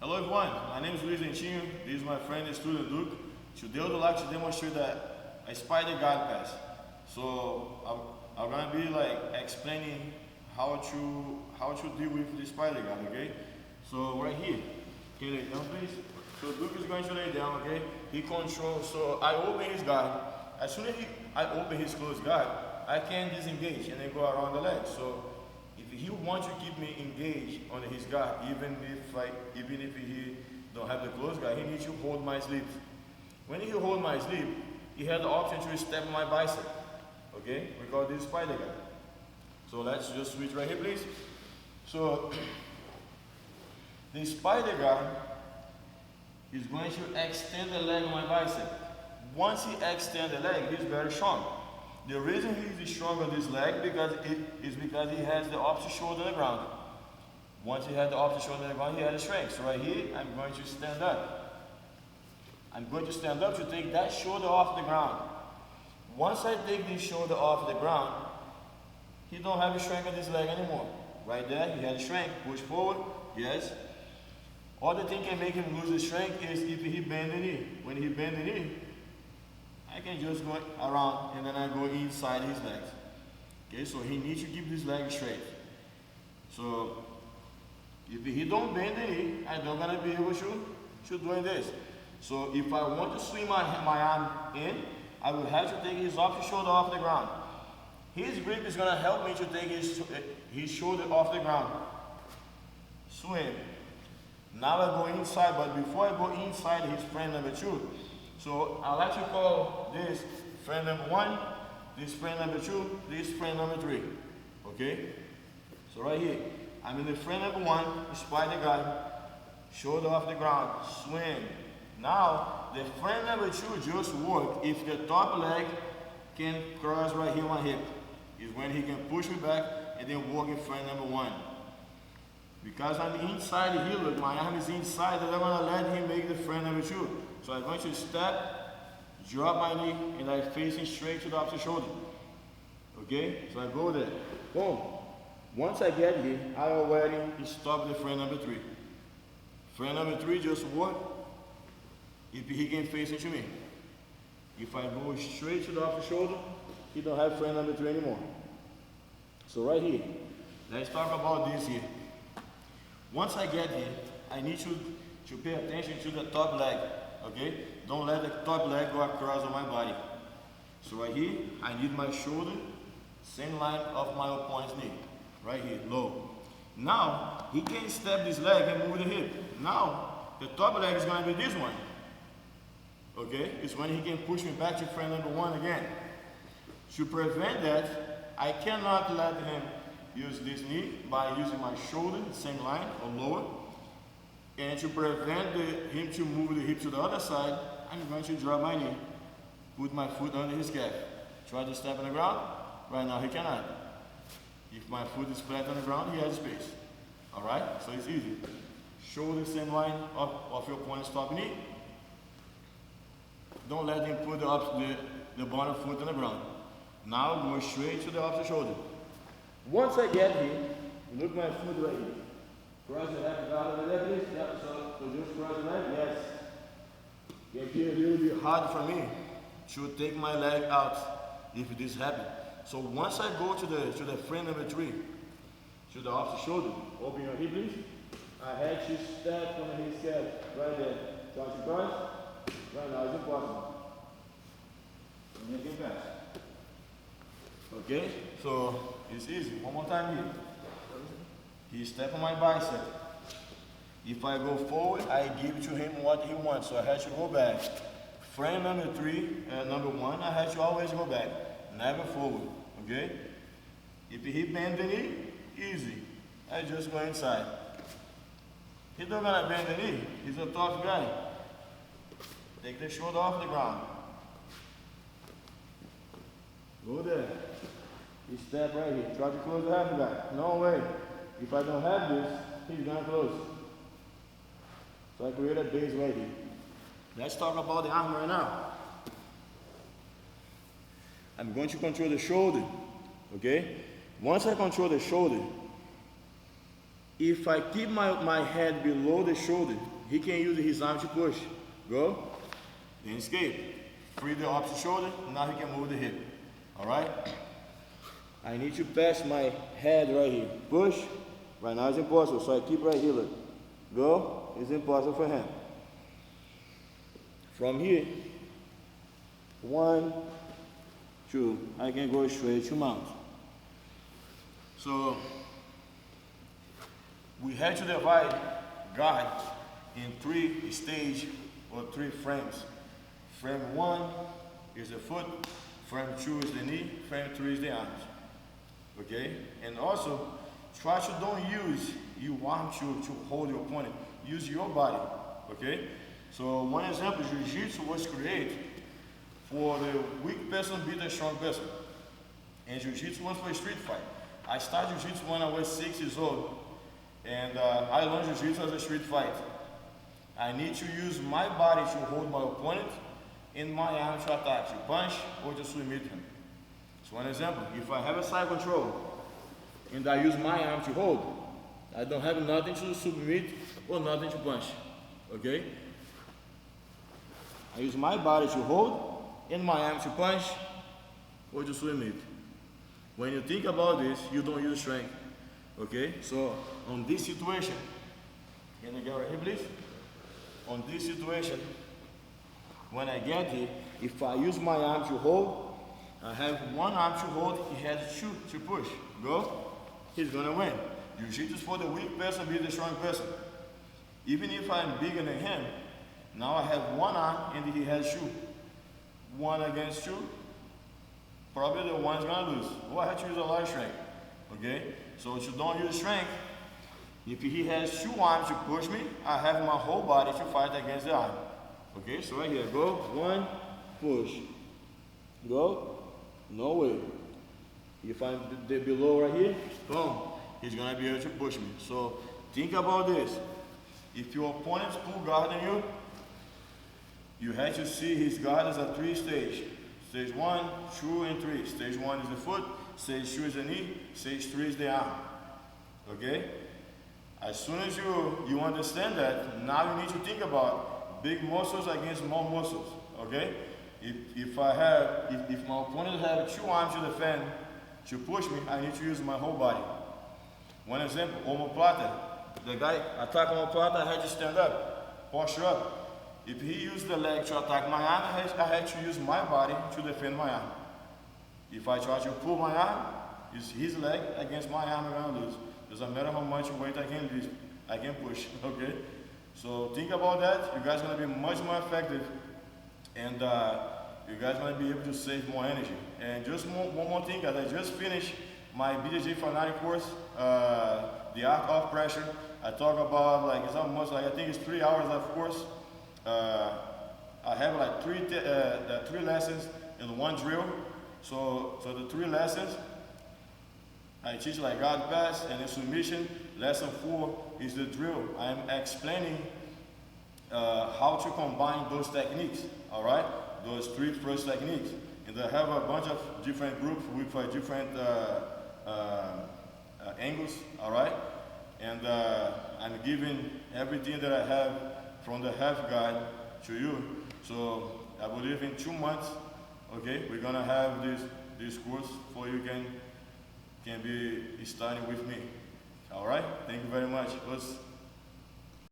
Hello everyone, my name is Luis Dentinho. This is my friend and student Duke. Today I would like to demonstrate a spider guard pass. So I'm gonna be explaining how to deal with the spider guard, okay? So right here, can you lay down please? So Duke is going to lay down, okay? He controls, so I open his guard. As soon as I open his closed guard, I can disengage and then go around the leg. So if he wants to keep me engaged on his guard, even if he don't have the closed guard, he needs to hold my sleeve. When he hold my sleeve, he has the option to step on my bicep. Okay? We call this spider guard. So let's just switch right here, please. So the spider guard is going to extend the leg on my bicep. Once he extends the leg, he's very strong. The reason he's strong on this leg is because he has the opposite shoulder on the ground. Once he has the opposite shoulder on the ground, he has the strength. So right here, I'm going to stand up. I'm going to stand up to take that shoulder off the ground. Once I take this shoulder off the ground, he don't have the strength on this leg anymore. Right there, he has the strength. Push forward, yes. Other thing can make him lose the strength is if he bend the knee. When he bend the knee, I can just go around and then I go inside his legs. Okay, so he needs to keep this leg straight. So if he don't bend the knee, I'm not gonna be able to do this. So if I want to swing my arm in, I will have to take his opposite shoulder off the ground. His grip is gonna help me to take his shoulder off the ground. Swing. Now I go inside, but before I go inside his friend number 2, so I like to call this friend number 1, this friend number 2, this friend number 3. Okay? So right here, I'm in the friend number 1, spider guard, shoulder off the ground, swing. Now the friend number 2 just work if the top leg can cross right here on my hip. Is when he can push me back and then walk in friend number 1. Because I'm inside here, look, my arm is inside, and I'm gonna let him make the friend number 2. So I'm going to step, drop my knee, and I'm facing straight to the opposite shoulder. Okay? So I go there. Boom. Once I get here, I already stop the friend number 3. Friend number 3 just work if he can face into me. If I go straight to the opposite shoulder, he don't have friend number 3 anymore. So right here, let's talk about this here. Once I get here, I need to pay attention to the top leg. Okay? Don't let the top leg go across on my body. So right here, I need my shoulder, same line of my opponent's knee. Right here, low. Now, he can step this leg and move the hip. Now, the top leg is going to be this one. Okay? It's when he can push me back to friend number 1 again. To prevent that, I cannot let him use this knee by using my shoulder, same line, or lower. And to prevent him to move the hip to the other side, I'm going to drop my knee, put my foot under his calf. Try to step on the ground. Right now he cannot. If my foot is flat on the ground, he has space. Alright? So it's easy. Shoulder, same line of your opponent's top knee. Don't let him put the bottom foot on the ground. Now go straight to the opposite shoulder. Once I get here, look my foot right here. Cross the leg, out of the leg, please. Yeah, so just cross the leg, yes. It will be really hard for me to take my leg out if this happens. So once I go to the friend number 3, to the opposite shoulder, open your hip, please. I had to step on his calf right there. Try to cross. Right now it's impossible. And then get back. Okay, so it's easy. One more time here. He step on my bicep. If I go forward, I give to him what he wants. So I had to go back. Friend number 3, number 1, I had to always go back. Never forward. Okay? If he bend the knee, easy. I just go inside. He's not gonna bend the knee. He's a tough guy. Take the shoulder off the ground. Go there. He step right here. Try to close the half guard. No way. If I don't have this, he's gonna close. So I create a base right here. Let's talk about the arm right now. I'm going to control the shoulder. Okay? Once I control the shoulder, If I keep my head below the shoulder, he can use his arm to push. Go, then escape. Free the opposite shoulder, now he can move the hip. Alright? I need to pass my head right here. Push. Right now it's impossible, so I keep right here. Look. Go. It's impossible for him. From here, 1, 2. I can go straight to mount. So we had to divide guard in 3 stages or 3 frames. Frame 1 is the foot. Frame 2 is the knee. Frame 3 is the arms. Okay? And also, try to don't use your arm to hold your opponent. Use your body. Okay? So one example, Jiu-Jitsu was created for the weak person beat the strong person. And Jiu-Jitsu was for a street fight. I started Jiu-Jitsu when I was 6 years old. And I learned Jiu-Jitsu as a street fight. I need to use my body to hold my opponent and my arm to attack, to punch or to submit him. So one example, if I have a side control and I use my arm to hold, I don't have nothing to submit or nothing to punch. Okay? I use my body to hold and my arm to punch or to submit. When you think about this, you don't use strength. Okay? So on this situation, can you get right here, please? On this situation, when I get here, if I use my arm to hold, I have one arm to hold, he has 2 to push. Go, he's gonna win. Jiu-Jitsu is for the weak person, be the strong person. Even if I'm bigger than him, now I have one arm and he has 2. 1 against 2, probably the one's gonna lose. Or I have to use a lot of strength. Okay? So if you don't use strength, if he has 2 arms to push me, I have my whole body to fight against the arm. Okay, so right here, go, 1, push. Go, no way. If I'm below right here, boom, he's gonna be able to push me. So think about this. If your opponent's full guard on you, you have to see his guard as a 3 stage. Stage 1, 2, and 3. Stage 1 is the foot, stage 2 is the knee, stage 3 is the arm. Okay? As soon as you understand that, now you need to think about big muscles against small muscles. Okay? If my opponent has 2 arms to defend, to push me, I need to use my whole body. One example, omoplata. The guy attack omoplata, I had to stand up, posture up. If he used the leg to attack my arm, I had to use my body to defend my arm. If I try to pull my arm, it's his leg against my arm, I'm gonna lose. Doesn't matter how much weight I can lift, I can push, okay? So think about that. You guys are gonna be much more effective, and you guys are gonna be able to save more energy. And just one more thing, guys, I just finished my BJJ Fanatic course, the art of pressure. I talk about it's almost I think it's 3 hours of course. I have like 3 lessons in 1 drill. So the 3 lessons, I teach like guard pass and then submission. Lesson 4 is the drill. I'm explaining how to combine those techniques, all right? Those 3 first techniques. And I have a bunch of different groups with different angles, all right? And I'm giving everything that I have from the half guard to you. So I believe in 2 months, okay, we're gonna have this course for you can be starting with me. All right, thank you very much.